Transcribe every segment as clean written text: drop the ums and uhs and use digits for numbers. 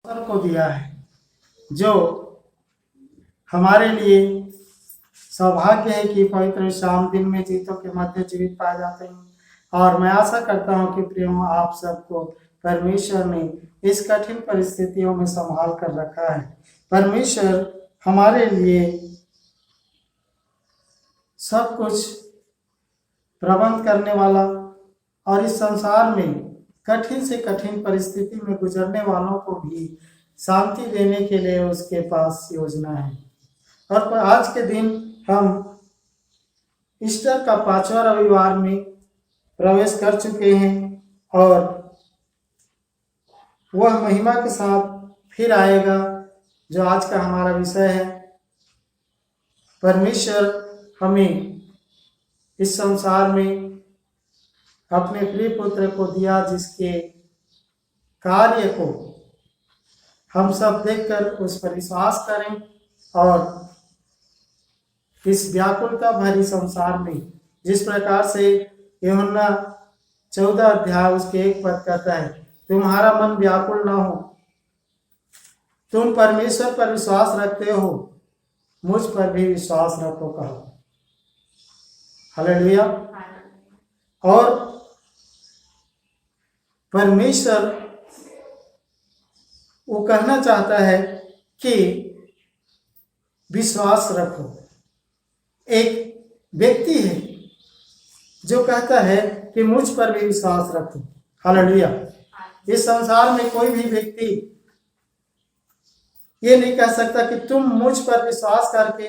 को दिया है, जो हमारे लिए सौभाग्य है कि पवित्र शाम दिन में जीतों के मध्य जीवित पाए जाते हैं। और मैं आशा करता हूं कि प्रियो आप सबको परमेश्वर ने इस कठिन परिस्थितियों में संभाल कर रखा है। परमेश्वर हमारे लिए सब कुछ प्रबंध करने वाला और इस संसार में कठिन से कठिन परिस्थिति में गुजरने वालों को भी शांति देने के लिए उसके पास योजना है। और आज के दिन हम ईस्टर का 5वां रविवार में प्रवेश कर चुके हैं और वह महिमा के साथ फिर आएगा, जो आज का हमारा विषय है। परमेश्वर हमें इस संसार में अपने प्रिय पुत्र को दिया, जिसके कार्य को हम सब देखकर उस पर विश्वास करें और इस व्याकुलता भरी संसार में, जिस प्रकार से यूहन्ना 14 अध्याय उसके 1 पद कहता है, तुम्हारा मन व्याकुल ना हो, तुम परमेश्वर पर विश्वास रखते हो, मुझ पर भी विश्वास रखो कहो। हालेलुया। और परमेश्वर वो कहना चाहता है कि विश्वास रखो। एक व्यक्ति है जो कहता है कि मुझ पर भी विश्वास रखो। हालेलुया। इस संसार में कोई भी व्यक्ति ये नहीं कह सकता कि तुम मुझ पर विश्वास करके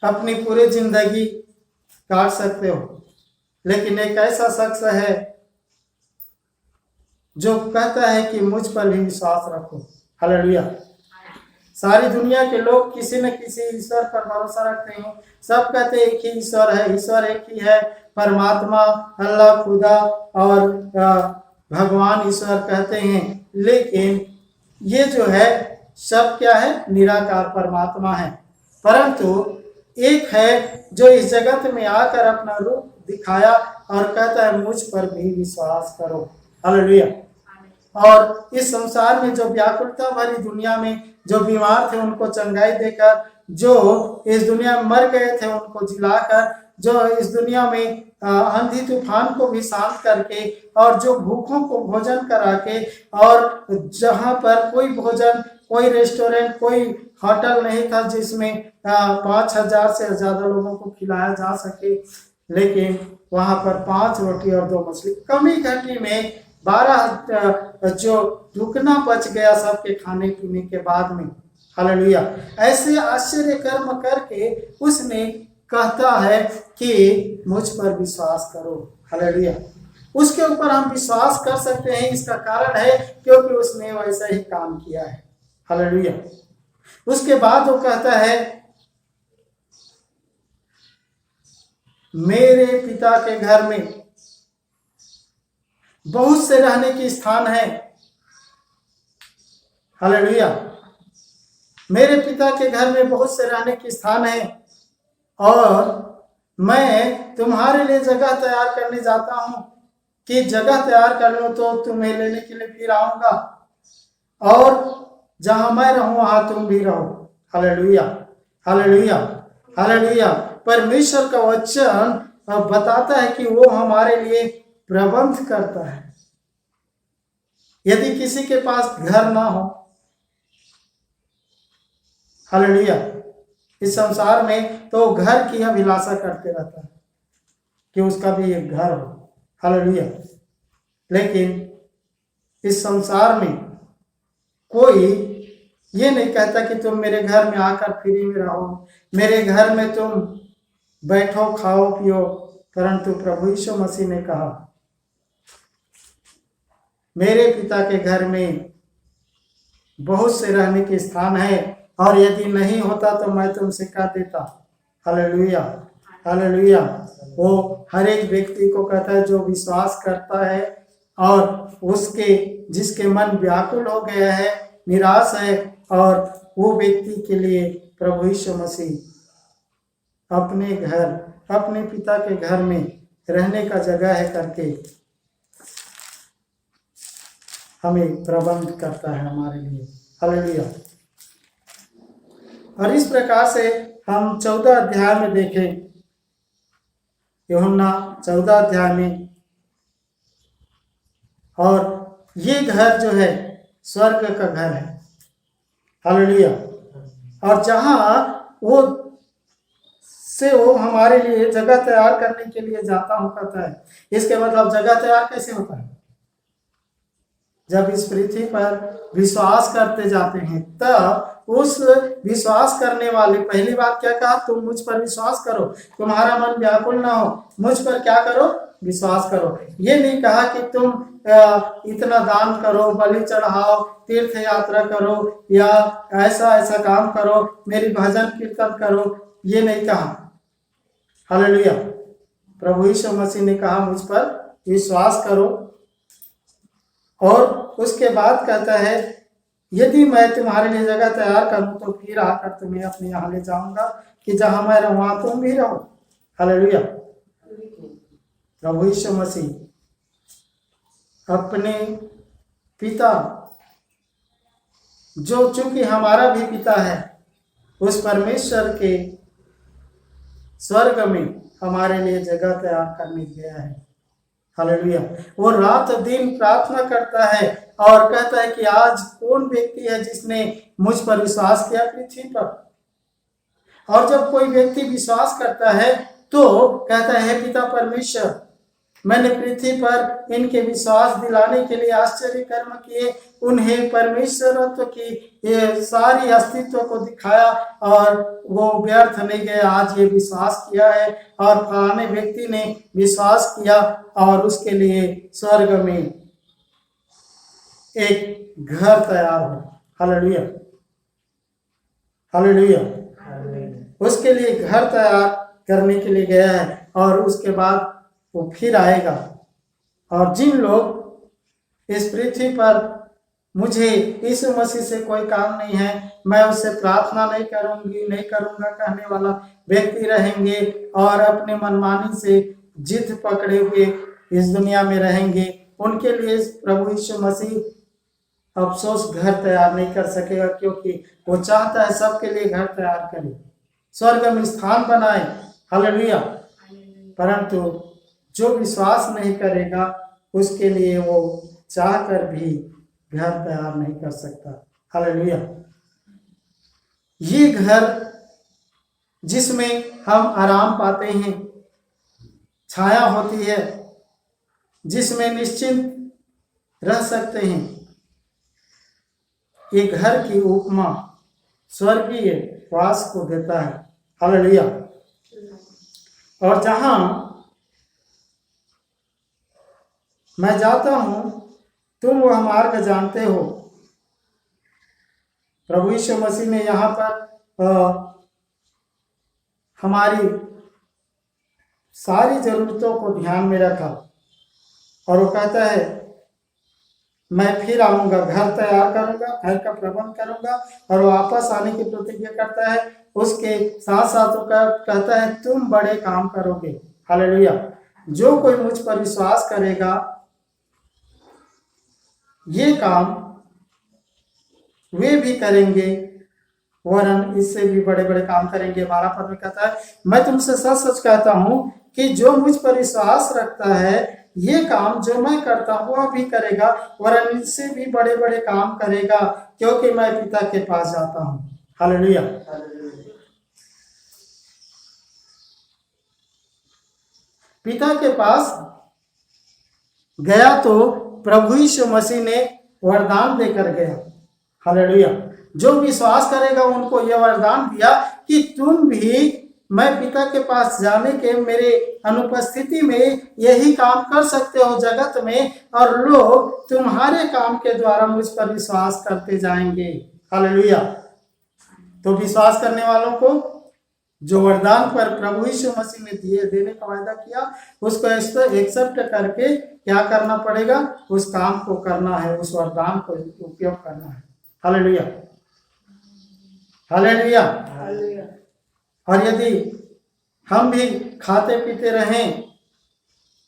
अपनी पूरी जिंदगी काट सकते हो, लेकिन एक ऐसा शख्स है जो कहता है कि मुझ पर भी विश्वास रखो। हालेलुया। सारी दुनिया के लोग किसी न किसी ईश्वर पर भरोसा रखते हैं। सब कहते हैं एक ही ईश्वर है, ईश्वर एक ही है, परमात्मा, अल्लाह, खुदा और भगवान ईश्वर कहते हैं। लेकिन ये जो है सब क्या है? निराकार परमात्मा है। परंतु एक है जो इस जगत में आकर अपना रूप दिखाया और कहता है मुझ पर भी विश्वास करो। हालेलुया। और इस संसार में जो व्याकुलता भरी दुनिया में जो बीमार थे उनको चंगाई देकर, जो इस दुनिया में मर गए थे उनको जिलाकर, जो इस दुनिया में आंधी तूफान को भी शांत करके, और जो भूखों को भोजन करा के, और जहां पर कोई भोजन, कोई रेस्टोरेंट, कोई होटल नहीं था जिसमें 5,000 से ज्यादा लोगों को खिलाया जा सके, लेकिन वहां पर 5 रोटी और 2 मछली, कमी घटी में 12 जो दुगना बच गया सबके खाने पीने के बाद में। हालेलुया। ऐसे आश्चर्य कर्म करके उसने कहता है कि मुझ पर विश्वास करो। हालेलुया। उसके ऊपर हम विश्वास कर सकते हैं, इसका कारण है क्योंकि उसने वैसा ही काम किया है। हालेलुया। उसके बाद वो कहता है मेरे पिता के घर में बहुत से रहने की स्थान है। हालेलुया। मेरे पिता के घर में बहुत से रहने की स्थान है और मैं तुम्हारे लिए जगह तैयार करने जाता हूं, कि जगह तैयार कर लो तो तुम्हें लेने के लिए फिर आऊंगा, और जहां मैं रहूं वहां तुम भी रहो। हालेलुया। हालेलुया। हालेलुया। परमेश्वर का वचन बताता है कि वो हमारे लिए प्रबंध करता है। यदि किसी के पास घर ना हो, हालेलुया, इस संसार में, तो घर की अभिलाषा करते रहता है कि उसका भी एक घर हो। हालेलुया। लेकिन इस संसार में कोई ये नहीं कहता कि तुम मेरे घर में आकर फ्री में रहो, मेरे घर में तुम बैठो खाओ पियो, परंतु प्रभु यीशु मसीह ने कहा मेरे पिता के घर में बहुत से रहने के स्थान है, और यदि नहीं होता तो मैं तुमसे कह देता। हालेलुया। हालेलुया। वो हर एक व्यक्ति को कहता है जो विश्वास करता है और उसके जिसके मन व्याकुल हो गया है, निराश है, और वो व्यक्ति के लिए प्रभु यीशु मसीह अपने घर, अपने पिता के घर में रहने का जगह है करके हमें प्रबंध करता है हमारे लिए। हालेलुया। और इस प्रकार से हम 14 अध्याय में देखें, यूहन्ना 14 अध्याय में, और ये घर जो है स्वर्ग का घर है। हालेलुया। और जहां वो हमारे लिए जगह तैयार करने के लिए जाता हूं कहता है। इसके मतलब जगह तैयार कैसे होता है? जब इस पृथ्वी पर विश्वास करते जाते हैं तब उस विश्वास करने वाले, पहली बात क्या कहा? तुम मुझ पर विश्वास करो, तुम्हारा मन व्याकुल ना हो, मुझ पर क्या करो? विश्वास करो। ये नहीं कहा कि तुम इतना दान करो, बलि चढ़ाओ, तीर्थ यात्रा करो, या ऐसा ऐसा काम करो, मेरी भजन कीर्तन करो, ये नहीं कहा। हालेलुया। प्रभु यीशु मसीह ने कहा मुझ पर विश्वास करो, और उसके बाद कहता है यदि मैं तुम्हारे लिए जगह तैयार करूं तो फिर आकर तुम्हें अपने यहाँ ले जाऊंगा, कि जहां मैं रहूं वहां तुम भी रहो। हालेलुया। प्रभु यीशु मसीह अपने पिता, जो चूंकि हमारा भी पिता है, उस परमेश्वर के स्वर्ग में हमारे लिए जगह तैयार करने गया है। हालेलुया। वो रात दिन प्रार्थना करता है और कहता है कि आज कौन व्यक्ति है जिसने मुझ पर विश्वास किया पृथ्वी पर। और जब कोई व्यक्ति विश्वास करता है तो कहता है पिता परमेश्वर, मैंने पृथ्वी पर इनके विश्वास दिलाने के लिए आश्चर्य कर्म किए, उन्हें परमेश्वरत्व की ये सारी अस्तित्व को दिखाया और वो व्यर्थ नहीं गए। आज ये विश्वास किया है और फलाने व्यक्ति ने विश्वास किया और उसके लिए स्वर्ग में एक घर तैयार हो। हालेलुया। हालेलुया। उसके लिए घर तैयार करने के लिए गया है, और उसके बाद वो फिर आएगा। और जिन लोग इस पृथ्वी पर मुझे यीशु मसीह से कोई काम नहीं है, मैं उससे प्रार्थना नहीं करूंगी, नहीं करूंगा कहने वाला व्यक्ति रहेंगे और अपने मनमानी से जिद पकड़े हुए इस दुनिया में रहेंगे, उनके लिए प्रभु यीशु मसीह अफसोस घर तैयार नहीं कर सकेगा, क्योंकि वो चाहता है सबके लिए घर तैयार करे, स्वर्ग में स्थान बनाए। हालेलुया। परंतु जो विश्वास नहीं करेगा उसके लिए वो चाहकर भी घर तैयार नहीं कर सकता। हालेलुया। ये घर जिसमें हम आराम पाते हैं, छाया होती है, जिसमें निश्चिंत रह सकते हैं, ये घर की उपमा स्वर्गीय वास को देता है। हालेलुया। और जहां मैं जाता हूं तुम वह मार्ग जानते हो। प्रभु यीशु मसीह ने यहाँ पर हमारी सारी जरूरतों को ध्यान में रखा, और वो कहता है मैं फिर आऊंगा, घर तैयार करूंगा, घर का प्रबंध करूंगा, और वापस आने की प्रतिज्ञा करता है। उसके साथ साथ वो कहता है तुम बड़े काम करोगे। हालेलुया। जो कोई मुझ पर विश्वास करेगा ये काम वे भी करेंगे, वरन इससे भी बड़े बड़े काम करेंगे। 12 पद में कहता है मैं तुमसे सच सच कहता हूं कि जो मुझ पर विश्वास रखता है ये काम जो मैं करता हूं वह भी करेगा, वरन इससे भी बड़े बड़े काम करेगा, क्योंकि मैं पिता के पास जाता हूं। हालेलुया। पिता के पास गया तो प्रभु यीशु मसीह ने वरदान देकर गया। हालेलुया। जो विश्वास करेगा उनको यह वरदान दिया कि तुम भी मैं पिता के पास जाने के मेरे अनुपस्थिति में यही काम कर सकते हो जगत में, और लोग तुम्हारे काम के द्वारा मुझ पर विश्वास करते जाएंगे। हालेलुया। तो विश्वास करने वालों को जो वरदान पर प्रभु यीशु मसीह ने देने का वायदा किया उसको एक्सेप्ट करके क्या करना पड़ेगा? उस काम को करना है, उस वरदान को उपयोग करना है। हालेलुया। हालेलुया। और यदि हम भी खाते पीते रहें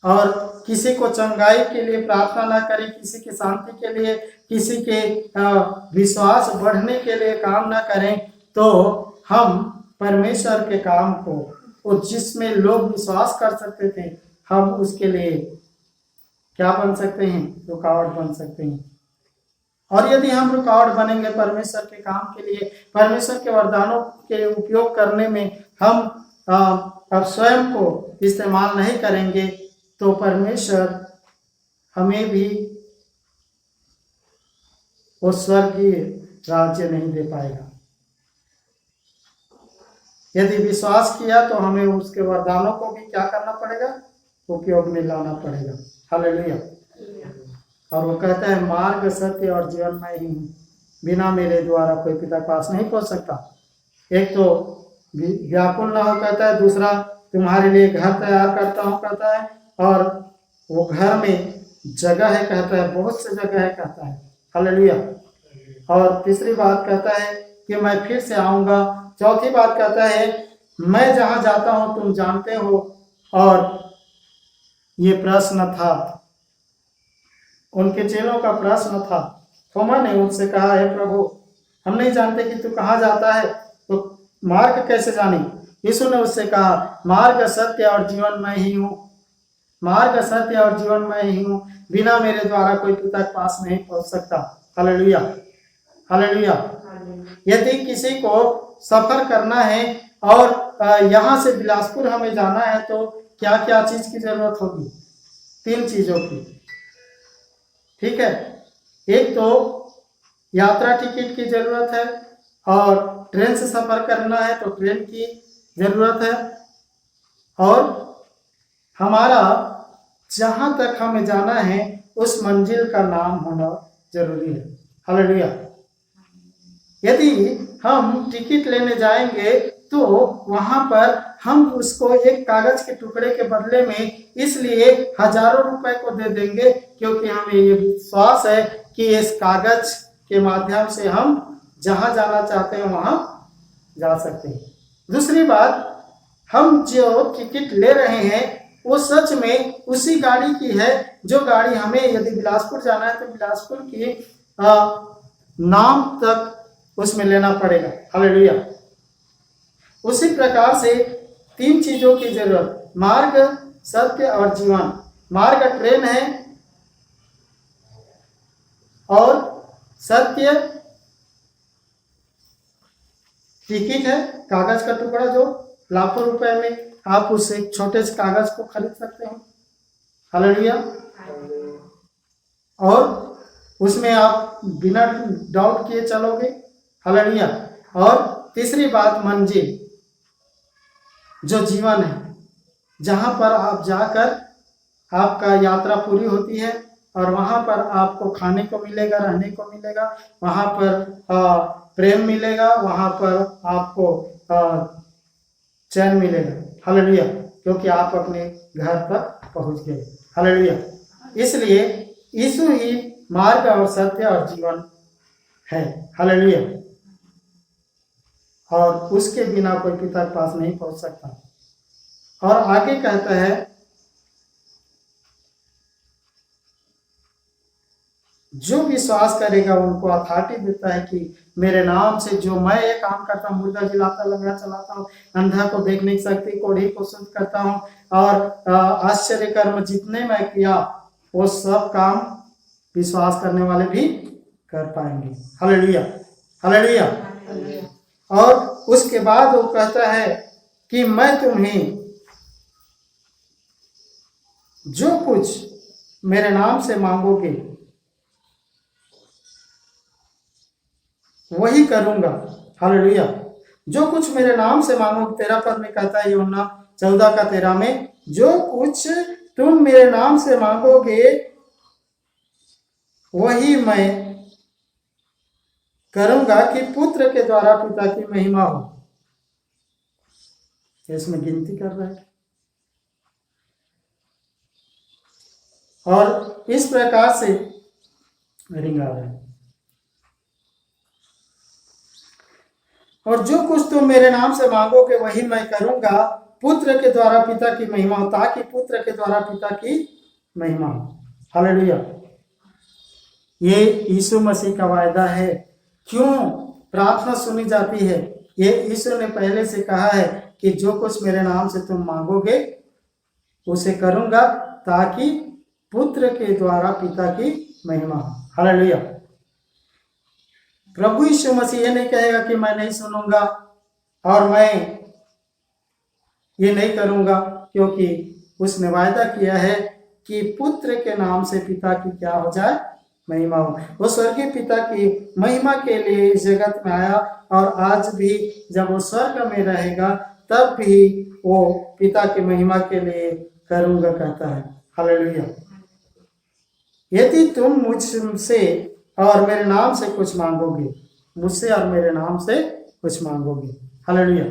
और किसी को चंगाई के लिए प्रार्थना ना करें, किसी की शांति के लिए, किसी के विश्वास बढ़ने के लिए काम ना करें, तो हम परमेश्वर के काम को, और जिसमें लोग विश्वास कर सकते थे, हम उसके लिए क्या बन सकते हैं? रुकावट बन सकते हैं। और यदि हम रुकावट बनेंगे परमेश्वर के काम के लिए, परमेश्वर के वरदानों के उपयोग करने में हम अब स्वयं को इस्तेमाल नहीं करेंगे, तो परमेश्वर हमें भी वो स्वर्गीय राज्य नहीं दे पाएगा। यदि विश्वास किया तो हमें उसके वरदानों को भी क्या करना पड़ेगा? उपयोग में लाना पड़ेगा। हालेलुया। और वो कहता है, मार्ग, सत्य और जीवन मैं ही हूँ, बिना मेरे द्वारा कोई पिता के पास नहीं पहुंच सकता। एक तो व्याकुल ना हो कहता है, दूसरा तुम्हारे लिए घर तैयार करता हूँ कहता है, और वो घर में जगह है कहता है, बहुत सी जगह है कहता है। हालेलुया। और तीसरी बात कहता है कि मैं फिर से आऊँगा। चौथी बात कहता है, मैं जहाँ जाता हूँ तुम जानते हो। और ये प्रश्न था, उनके चेलों का प्रश्न था। थोमा ने उनसे कहा, है प्रभु, हम नहीं जानते कि तू कहाँ जाता है, तो मार्ग कैसे जाने? यीशु ने उससे कहा, मार्ग, सत्य और जीवन मैं ही हूँ। मार्ग, सत्य और जीवन मैं ही हूँ, बिना मेरे द्वारा कोई पिता के पास नहीं पहुंच सकता। हालेलुया। हालेलुया। यदि किसी को सफर करना है और यहाँ से बिलासपुर हमें जाना है, तो क्या क्या चीज की जरूरत होगी? 3 चीजों की। ठीक है, एक तो यात्रा टिकट की जरूरत है, और ट्रेन से सफर करना है तो ट्रेन की जरूरत है, और हमारा जहां तक हमें जाना है उस मंजिल का नाम होना जरूरी है। हालेलुया। यदि हम टिकट लेने जाएंगे तो वहां पर हम उसको एक कागज के टुकड़े के बदले में इसलिए हजारों रुपए को दे देंगे, क्योंकि हमें ये विश्वास है कि इस कागज के माध्यम से हम जहां जाना चाहते हैं वहां जा सकते हैं। दूसरी बात, हम जो टिकट ले रहे हैं वो सच में उसी गाड़ी की है जो गाड़ी हमें, यदि बिलासपुर जाना है तो बिलासपुर की नाम तक उसमें लेना पड़ेगा। हालेलुया। उसी प्रकार से 3 चीजों की जरूरत, मार्ग, सत्य और जीवन। मार्ग ट्रेन है, और सत्य टिकट है, कागज का टुकड़ा जो लाखों रुपए में आप उस एक छोटे से कागज को खरीद सकते हैं। हालेलुया। और उसमें आप बिना डाउट किए चलोगे। हालेलुया। और तीसरी बात, मंजिल, जो जीवन है, जहां पर आप जाकर आपका यात्रा पूरी होती है, और वहां पर आपको खाने को मिलेगा, रहने को मिलेगा, वहां पर प्रेम मिलेगा, वहां पर आपको चैन मिलेगा। हालेलुया। क्योंकि आप अपने घर तक पहुंच गए। हालेलुया। इसलिए यीशु ही मार्ग और सत्य और जीवन है। हालेलुया। और उसके बिना कोई पिता के पास नहीं पहुंच सकता। और आगे कहता है, जो विश्वास करेगा उनको अथॉरिटी देता है कि मेरे नाम से जो मैं ये काम करता हूँ, मुर्दा जिलाता, लंगड़ा चलाता हूँ, अंधा को देखने की शक्ति, कोढ़ी को शुद्ध करता हूँ, और आश्चर्य कर्म जितने मैं किया वो सब काम विश्वास करने वाले भी कर पाएंगे। हालेलुया। हालेलुया। और उसके बाद वो कहता है कि मैं तुम्हें जो कुछ मेरे नाम से मांगोगे वही करूंगा। हालेलुया। जो कुछ मेरे नाम से मांगो, 13 पद में कहता है यूहन्ना 14:13 में, जो कुछ तुम मेरे नाम से मांगोगे वही मैं करूंगा, कि पुत्र के द्वारा पिता की महिमा हो। इसमें गिनती कर रहा है। और इस प्रकार से रिंग आ रहा है, और जो कुछ तुम मेरे नाम से मांगोगे वही मैं करूंगा, पुत्र के द्वारा पिता की महिमा हो, ताकि पुत्र के द्वारा पिता की महिमा हो। हालेलुया। ये यीशु मसीह का वायदा है। क्यों प्रार्थना सुनी जाती है? ये यीशु ने पहले से कहा है कि जो कुछ मेरे नाम से तुम मांगोगे उसे करूंगा, ताकि पुत्र के द्वारा पिता की महिमा हो। हालेलुया। प्रभु यीशु मसीह ये नहीं कहेगा कि मैं नहीं सुनूंगा और मैं ये नहीं करूंगा, क्योंकि उसने वायदा किया है कि पुत्र के नाम से पिता की क्या हो जाए? महिमा हो। वो स्वर्गीय पिता की महिमा के लिए इस जगत में आया, और आज भी जब वो स्वर्ग में रहेगा तब भी वो पिता की महिमा के लिए करूंगा कहता है। हालेलुया। यदि तुम मुझसे और मेरे नाम से कुछ मांगोगे, मुझसे और मेरे नाम से कुछ मांगोगे। हालेलुया।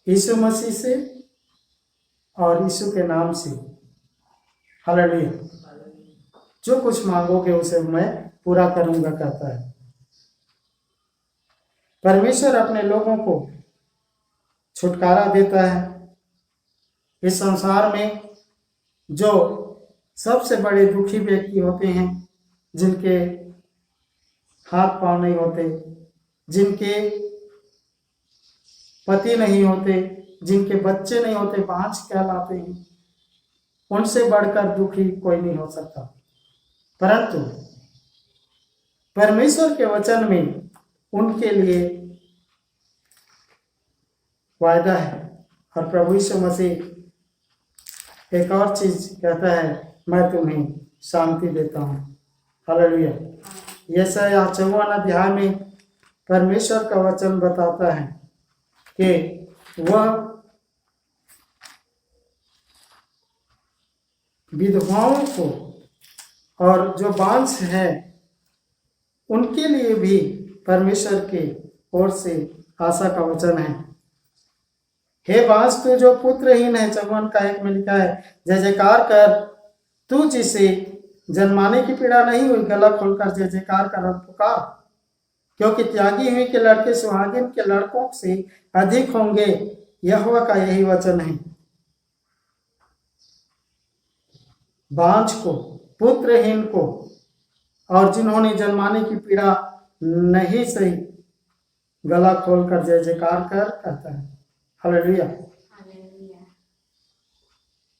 यीशु मसीह से और यीशु के नाम से। हालेलुया। जो कुछ मांगोगे उसे मैं पूरा करूंगा कहता है। परमेश्वर अपने लोगों को छुटकारा देता है। इस संसार में जो सबसे बड़े दुखी व्यक्ति होते हैं, जिनके हाथ पांव नहीं होते, जिनके पति नहीं होते, जिनके बच्चे नहीं होते, बांझ कहलाते हैं, उनसे बढ़कर दुखी कोई नहीं हो सकता। परंतु परमेश्वर के वचन में उनके लिए वायदा है। और प्रभु यीशु मसीह एक और चीज कहता है, मैं तुम्हें शांति देता हूँ। हालेलुया। यशायाह 54 अध्याय में परमेश्वर का वचन बताता है कि वह विधवाओं को और जो बांझ है उनके लिए भी परमेश्वर की ओर से आशा का वचन है। हे बांझ तू जो पुत्रहीन है, 54:1 में लिखा है, जय जयकार कर, तू जिसे जन्माने की पीड़ा नहीं हुई, गला खोलकर जय जयकार कर और पुकार, क्योंकि त्यागी हुई के लड़के सुहागिन के लड़कों से अधिक होंगे। यहोवा का यही वचन है। बांझ को, पुत्रहीन को और जिन्होंने जन्माने की पीड़ा नहीं सही, गला खोलकर जय जयकार कर कहता है। हालेलुया।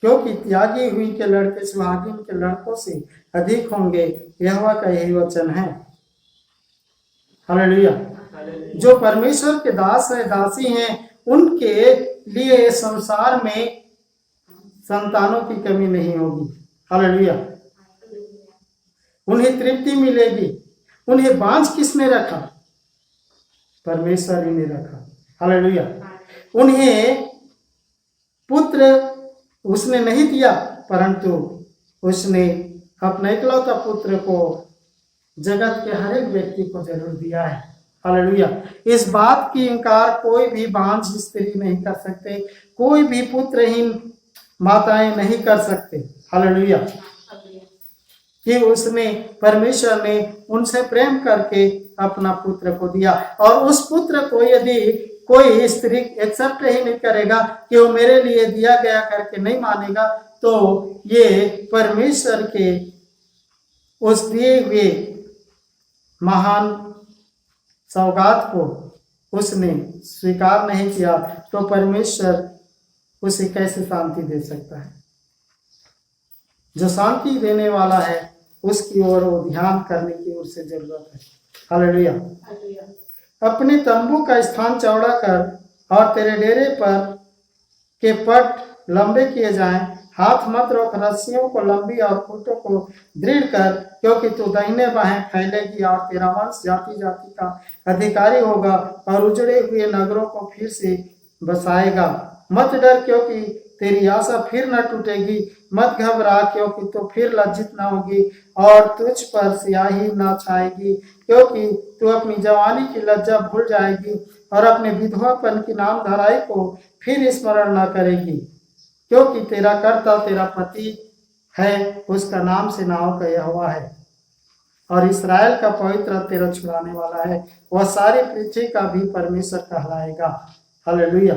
क्योंकि त्यागी हुई के लड़के सुहागिन के लड़कों से अधिक होंगे। यहोवा का यही वचन है। हालेलुया। जो परमेश्वर के दास है, दासी हैं, उनके लिए संसार में संतानों की कमी नहीं होगी। हालेलुया। उन्हें तृप्ति मिलेगी। उन्हें बांझ किसने रखा? परमेश्वर ही ने रखा। हालेलुया। उन्हें पुत्र उसने नहीं दिया, परंतु उसने अपने इकलौता पुत्र को जगत के हर एक व्यक्ति को जरूर दिया है। हालेलुया। इस बात की इंकार कोई भी बांझ स्त्री नहीं कर सकते, कोई भी पुत्रहीन माताएं नहीं कर सकते। हालेलुया। कि उसने, परमेश्वर ने उनसे प्रेम करके अपना पुत्र को दिया, और उस पुत्र को यदि कोई स्त्री एक्सेप्ट ही नहीं करेगा कि वो मेरे लिए दिया गया करके नहीं मानेगा, तो ये परमेश्वर के उस दिए हुए महान सौगात को उसने स्वीकार नहीं किया, तो परमेश्वर उसे कैसे शांति दे सकता है? जो शांति देने वाला है उसकी ओर वो ध्यान करने की उसे जरूरत है। हालेलुया। अपने तंबू का स्थान चौड़ा कर और तेरे डेरे पर के पट लंबे किए जाएं। हाथ मत रोक, रस्सियों को लंबी और खूंटों को दृढ़ कर, क्योंकि तू दाहिने बाहें फैलेगी और तेरा वंश जाति जाति का अधिकारी होगा और उजड़े हुए नगरों को फिर से बसाएगा। मत डर, क्योंकि तेरी आशा फिर न टूटेगी। मत घबरा, क्योंकि तू फिर लज्जित न होगी और तुझ पर स्याही न छाएगी, क्योंकि तू अपनी जवानी की लज्जा भूल जाएगी और अपने विधवापन की नामधराई को फिर स्मरण न करेगी। क्योंकि तेरा कर्ता तेरा पति है, उसका नाम सेनाओं का यहोवा है, और इस्राएल का पवित्र तेरा छुड़ाने वाला है। वह सारी पृथ्वी का भी परमेश्वर कहलाएगा। हालेलुया।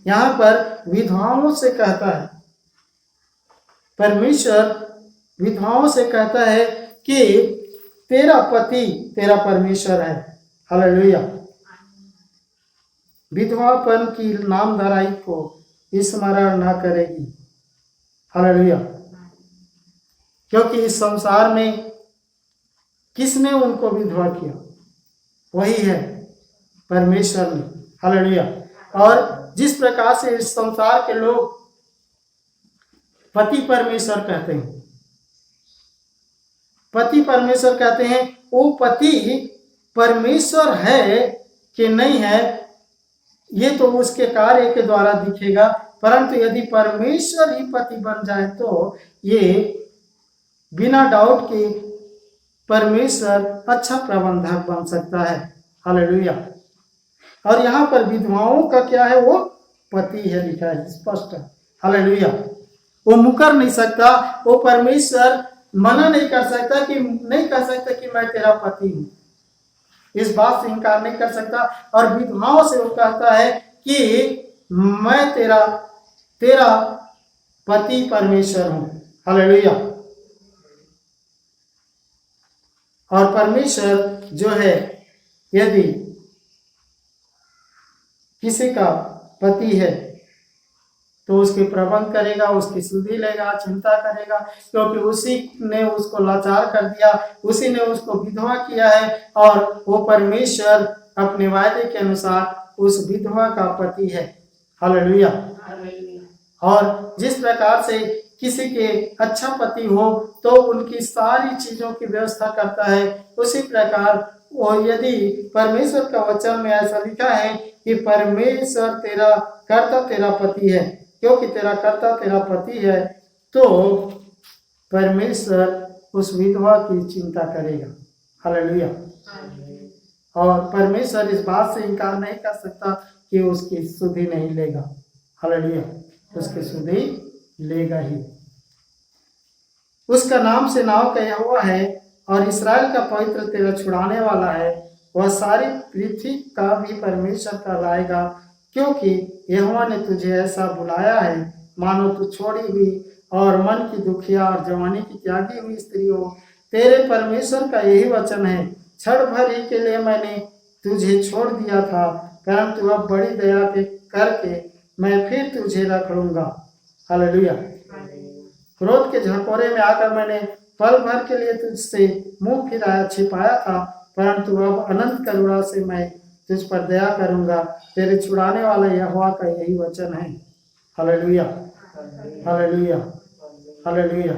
यहाँ पर विधवाओं से कहता है, परमेश्वर विधवाओं से कहता है कि तेरा पति तेरा परमेश्वर है। हालेलुया। विधवापन की नामधराई को स्मरण न करेगी। हालेलुया। क्योंकि इस संसार में किसने उनको विधवा किया? वही है, परमेश्वर ने। हालेलुया। और जिस प्रकार से इस संसार के लोग पति परमेश्वर कहते हैं, पति परमेश्वर कहते हैं, वो पति परमेश्वर है कि नहीं है ये तो उसके कार्य के द्वारा दिखेगा, परंतु यदि परमेश्वर ही पति बन जाए तो ये बिना डाउट के परमेश्वर अच्छा प्रबंधक बन सकता है। हालेलुया। और यहाँ पर विधवाओं का क्या है? वो पति है, लिखा है स्पष्ट। हालेलुया। वो मुकर नहीं सकता, वो परमेश्वर मना नहीं कर सकता, कि नहीं कह सकता कि मैं तेरा पति हूं, इस बात से इनकार नहीं कर सकता। और विधवाओं से वो कहता है कि मैं तेरा पति परमेश्वर हूं। हालेलुया। और परमेश्वर जो है, यदि किसी का पति है तो उसके प्रबंध करेगा, उसकी सुधि लेगा, चिंता करेगा, क्योंकि उसी ने उसको लाचार कर दिया, उसी ने उसको विधवा किया है, और वो परमेश्वर अपने वायदे के अनुसार उस विधवा का पति है। हालेलुया। और जिस प्रकार से किसी के अच्छा पति हो तो उनकी सारी चीजों की व्यवस्था करता है, उसी प्रकार वो, यदि परमेश्वर का वचन में ऐसा लिखा है कि परमेश्वर तेरा कर्ता तेरा पति है, क्योंकि तेरा कर्ता तेरा पति है, तो परमेश्वर उस विधवा की चिंता करेगा। हालेलुया। और परमेश्वर इस बात से इनकार नहीं कर सकता कि उसकी सुधि नहीं लेगा। हालेलुया। उसकी सुधि लेगा ही। उसका नाम से नाव का यहोवा है, और इस्राएल का पवित्र तेरा छुड़ाने वाला है। वह सारी पृथ्वी का भी परमेश्वर कहलाएगा, क्योंकि यहोवा ने तुझे ऐसा बुलाया है मानो तू छोड़ी हुई और मन की दुखिया और जवानी की त्यागी हुई स्त्री हो। तेरे परमेश्वर का यही वचन है, क्षण भर ही के लिए मैंने तुझे छोड़ दिया था, परंतु अब बड़ी दया के करके मैं फिर तुझे रख लूंगा। हालेलुया। क्रोध के झकोरे में आकर मैंने पल भर के लिए तुझसे मुंह फिराया छिपाया था, परंतु अब अनंत करुणा से मैं तुझ पर दया करूंगा। तेरे छुड़ाने वाला यहोवा का यही वचन है। हालेलुया। हालेलुया। हालेलुया।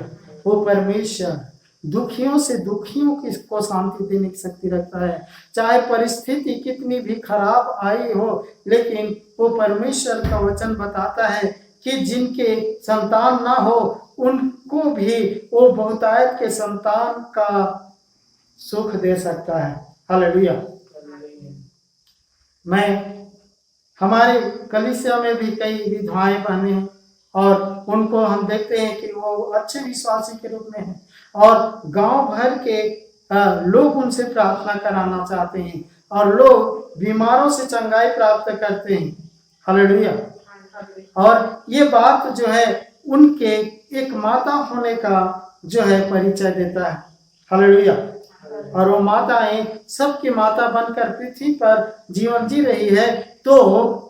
वो परमेश्वर दुखियों से दुखियों को शांति देने की शक्ति रखता है। चाहे परिस्थिति कितनी भी खराब आई हो, लेकिन वो परमेश्वर का वचन बताता है कि जिनके संतान ना हो उनको भी वो बहुतायत के संतान का सुख दे सकता है। हालेलुया। हमारे कलीसिया में भी कई विधवाएं बहनें हैं, और उनको हम देखते हैं कि वो अच्छे विश्वासी के रूप में हैं, और गांव भर के लोग उनसे प्रार्थना कराना चाहते हैं, और लोग बीमारों से चंगाई प्राप्त करते हैं। हालेलुया। और ये बात जो है उनके एक माता होने का जो है परिचय देता है। हालेलुया। और वो माताएं सबकी माता बनकर पृथ्वी पर जीवन जी रही है, तो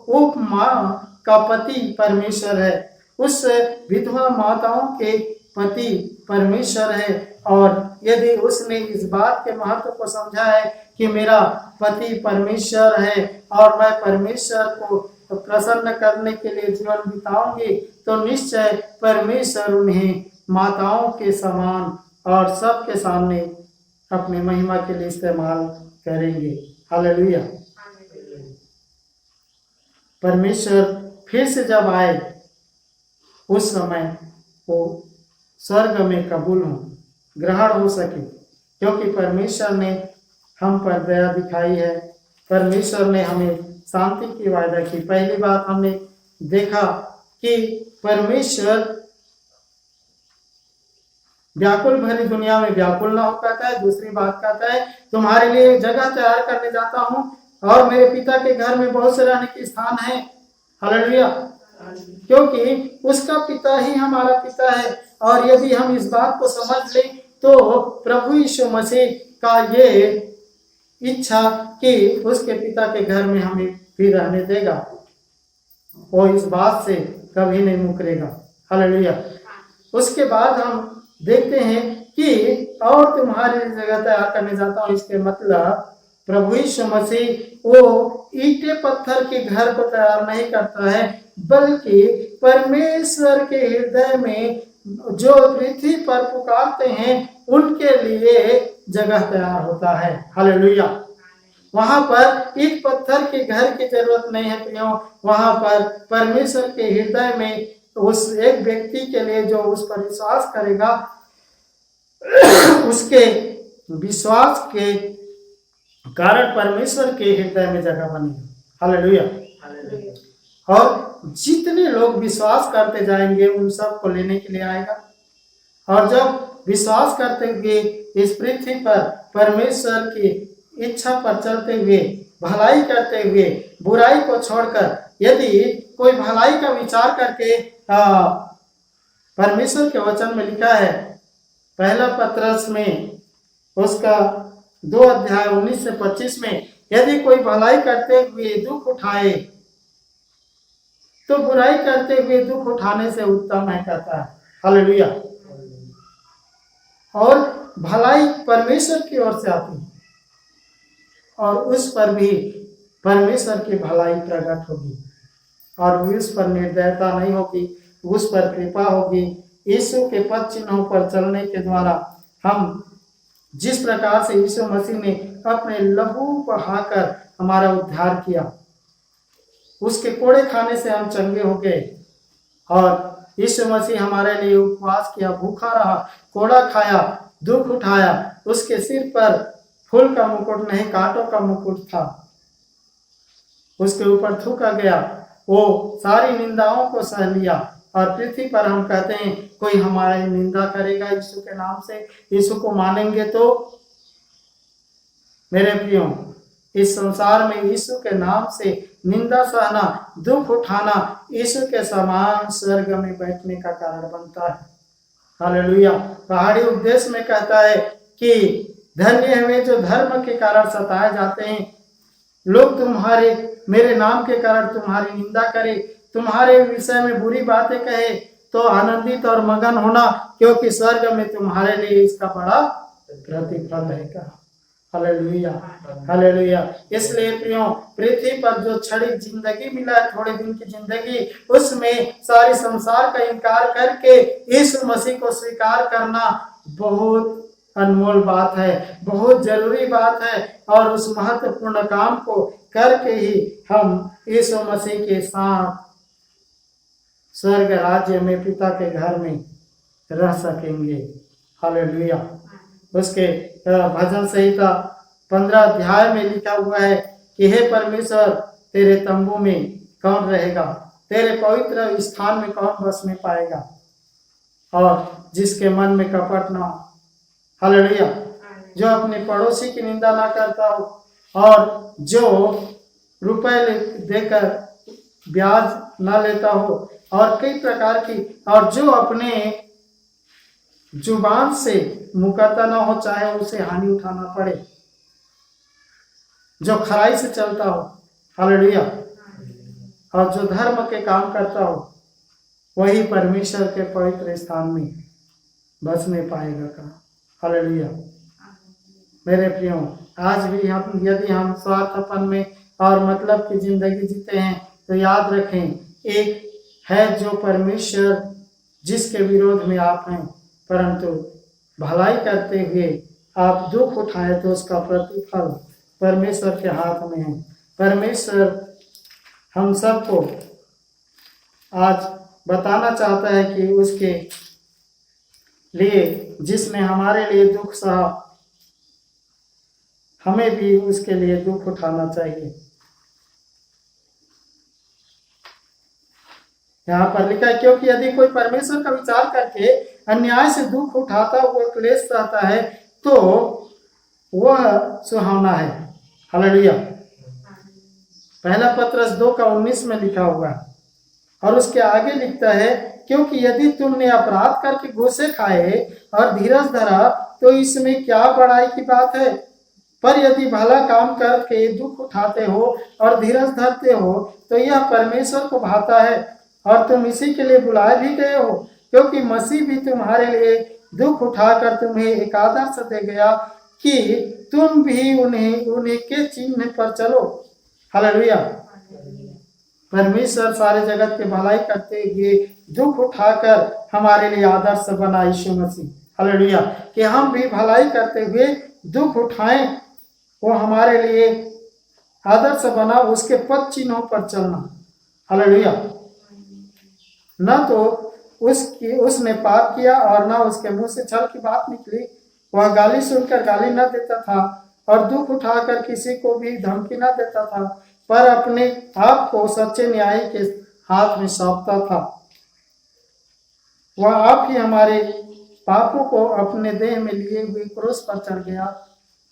वो माँ का पति परमेश्वर है। उस विधवा माताओं के पति परमेश्वर है, और यदि उसने इस बात के महत्व को समझा है कि मेरा पति परमेश्वर है और मैं परमेश्वर को प्रसन्न करने के लिए जीवन बिताऊंगी, तो निश्चय परमेश्वर उन्हें माताओं के समान और सबके सामने अपनी महिमा के लिए इस्तेमाल करेंगे। हालेलुया। परमेश्वर फिर से जब आए उस समय वो स्वर्ग में कबूल हो, ग्रहण हो सके, क्योंकि परमेश्वर ने हम पर दया दिखाई है। परमेश्वर ने हमें शांति की वायदा की। पहली बात हमने देखा कि परमेश्वर व्याकुल भरी दुनिया में व्याकुल ना हो कहता है। दूसरी बात कहता है तुम्हारे लिए जगह तैयार करने जाता हूँ, और मेरे पिता के घर में बहुत से रहने के स्थान है। हालेलुया। क्योंकि उसका पिता ही हमारा पिता है। और यदि हम इस बात को समझ लें तो प्रभु यीशु मसीह का ये इच्छा कि उसके पिता के घर में हमें भी रहने देगा, वो इस बात से कभी नहीं मुकरेगा। हालेलुया। उसके बाद हम देखते हैं कि और तुम्हारे लिए जगह तैयार करने जाता हूँ, इसके मतलब प्रभु यीशु मसीह वो ईंटे पत्थर के घर को तैयार नहीं करता है, बल्कि परमेश्वर के हृदय में जो पृथ्वी पर पुकारते हैं उनके लिए जगह तैयार होता है। हालेलुया। वहां पर ईंट पत्थर के घर की जरूरत नहीं है प्रियो, वहां पर परमेश्वर के हृदय में उस एक व्यक्ति के लिए जो उस पर विश्वास करेगा, उसके विश्वास के कारण परमेश्वर के हृदय में जगह बनेगी। हालेलुया। और जितने लोग विश्वास करते जाएंगे उन सब को लेने के लिए आएगा। और जब विश्वास करते हुए इस पृथ्वी पर परमेश्वर की इच्छा पर चलते हुए, भलाई करते हुए, बुराई को छोड़कर, यदि कोई भलाई का विचार करके, परमेश्वर के वचन में लिखा है पहला पत्रस में उसका 2 अध्याय 19 से 25 में, यदि कोई भलाई करते हुए दुख उठाए तो बुराई करते हुए दुख उठाने से उत्तम है, कहता है। हालेलुया। और भलाई परमेश्वर की ओर से आती है और उस पर भी परमेश्वर की भलाई प्रकट होगी और उस पर निर्दयता नहीं होगी, उस पर कृपा होगी। यीशु के पद चिन्हों पर चलने के द्वारा हम जिस प्रकार से यीशु मसीह ने अपने लहू बहाकर हमारा उद्धार किया, उसके कोड़े खाने से हम चंगे हो गए। और यीशु मसीह हमारे लिए उपवास किया, भूखा रहा, कोड़ा खाया, दुख उठाया, उसके सिर पर फूल का मुकुट नहीं कांटों का मुकुट था, उसके ऊपर थूका गया, वो सारी निंदाओं को सह लिया। और पृथ्वी पर हम कहते हैं कोई हमारी निंदा करेगा यीशु के नाम से, यीशु को मानेंगे तो मेरे प्रियो, इस संसार में यीशु के नाम से निंदा सहना, दुख उठाना यीशु के समान स्वर्ग में बैठने का कारण बनता है। हालेलुया। पहाड़ी उपदेश में कहता है कि धन्य है वे जो धर्म के कारण सताए जाते हैं, लोग तुम्हारे मेरे नाम के कारण तुम्हारी निंदा करे, तुम्हारे विषय में बुरी बातें कहे, तो आनंदित और मगन होना, क्योंकि स्वर्ग में तुम्हारे लिए इसका बड़ा प्रतिफल रहेगा। हालेलुया। हालेलुया। इसलिए प्रियो, पृथ्वी पर जो क्षणिक जिंदगी मिला है, थोड़े दिन की जिंदगी, उसमें सारे संसार का इनकार करके यीशु मसीह को स्वीकार करना बहुत अनमोल बात है, बहुत जरूरी बात है। और उस महत्वपूर्ण काम को करके ही हम यीशु मसीह के साथ स्वर्ग राज्य में पिता के घर में रह सकेंगे। हालेलुया। उसके भजन संहिता 15 अध्याय में लिखा हुआ है कि हे परमेश्वर, तेरे तंबू में कौन रहेगा, तेरे पवित्र स्थान में कौन बसने पाएगा, और जिसके मन में कपट ना हो। हालेलुया। जो अपने पड़ोसी की निंदा ना करता हो, और जो रुपए देकर ब्याज ना लेता हो, और कई प्रकार की, और जो अपने जुबान से मुकरता ना हो, चाहे उसे हानि उठाना पड़े, जो खराई से चलता हो। हालेलुया। और जो धर्म के काम करता हो, वही परमेश्वर के पवित्र स्थान में बसने पाएगा का। हालेलुया। मेरे प्रियो, आज भी हम यदि हम स्वार्थपन में और मतलब की जिंदगी जीते हैं तो याद रखें, एक है जो परमेश्वर जिसके विरोध में आप हैं, परंतु भलाई करते हुए आप दुख उठाए तो उसका प्रतिफल परमेश्वर के हाथ में है। परमेश्वर हम सबको आज बताना चाहता है कि उसके लिए, जिसने हमारे लिए दुख सहा, हमें भी उसके लिए दुख उठाना चाहिए। यहाँ पर लिखा है, क्योंकि यदि कोई परमेश्वर का विचार करके अन्याय से दुख उठाता हुआ क्लेश सहता है तो वह सुहावना है। हालेलुया। पहला पत्रस 2:19 में लिखा हुआ है। और उसके आगे लिखता है, क्योंकि यदि तुमने अपराध करके घूसे खाए और धीरज धरा तो इसमें क्या बड़ाई की बात है। पर यदि भला काम करके दुख उठाते हो और धीरज धरते हो तो यह परमेश्वर को भाता है, और तुम इसी के लिए बुलाए भी गए हो, क्योंकि मसीह भी तुम्हारे लिए दुख उठाकर तुम्हें एक आदर्श दे गया कि तुम भी उन्हीं के चिन्ह पर चलो। हालेलुया। परमेश्वर सारे जगत के भलाई करते हुए दुख उठाकर हमारे लिए आदर्श बना यीशु मसीह। हालेलुया। कि हम भी भलाई करते हुए दुख उठाएं, वो हमारे लिए आदर्श बना, उसके पद चिन्हों पर चलना। हालेलुया। न तो उसने पाप किया और न उसके मुंह से छल की बात निकली। वह गाली सुनकर गाली न देता था और दुख उठाकर किसी को भी धमकी न देता था, पर अपने आप को सच्चे न्यायी के हाथ में सौंपता था। वह आप ही हमारे पापों को अपने देह में लिए हुए क्रूस पर चढ़ गया,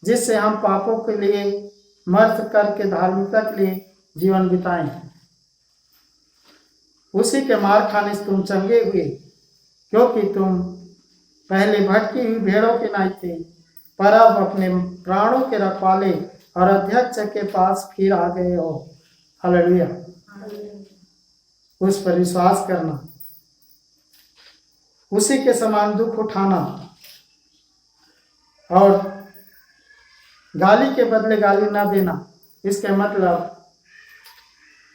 जिससे हम पापों के लिए मर्द करके धार्मिकता के लिए जीवन बिताएं। उसी के मार खाने से तुम चंगे हुए, क्योंकि तुम पहले भटकी हुई भेड़ों के नाई थे, पर अब अपने प्राणों के रखवाले और अध्यक्ष के पास फिर आ गए हो। हालेलुया। उस पर विश्वास करना, उसी के समान दुख उठाना और गाली के बदले गाली ना देना। इसके मतलब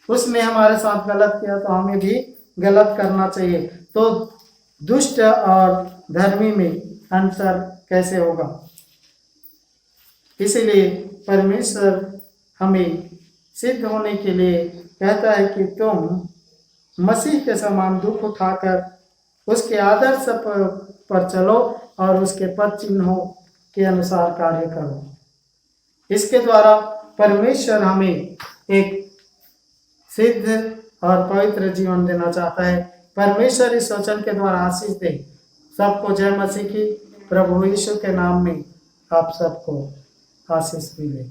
उसने हमारे साथ गलत किया तो हमें भी गलत करना चाहिए। तो दुष्ट और धर्मी में अंतर कैसे होगा। इसीलिए परमेश्वर हमें सिद्ध होने के लिए कहता है कि तुम मसीह के समान दुख उठाकर उसके आदर्श पर चलो और उसके पद चिन्हों के अनुसार कार्य करो। इसके द्वारा परमेश्वर हमें एक सिद्ध और पवित्र जीवन देना चाहता है। परमेश्वर इस वचन के द्वारा आशीष दे। सबको जय मसीह की। प्रभु यीशु के नाम में आप सबको आशीष मिले।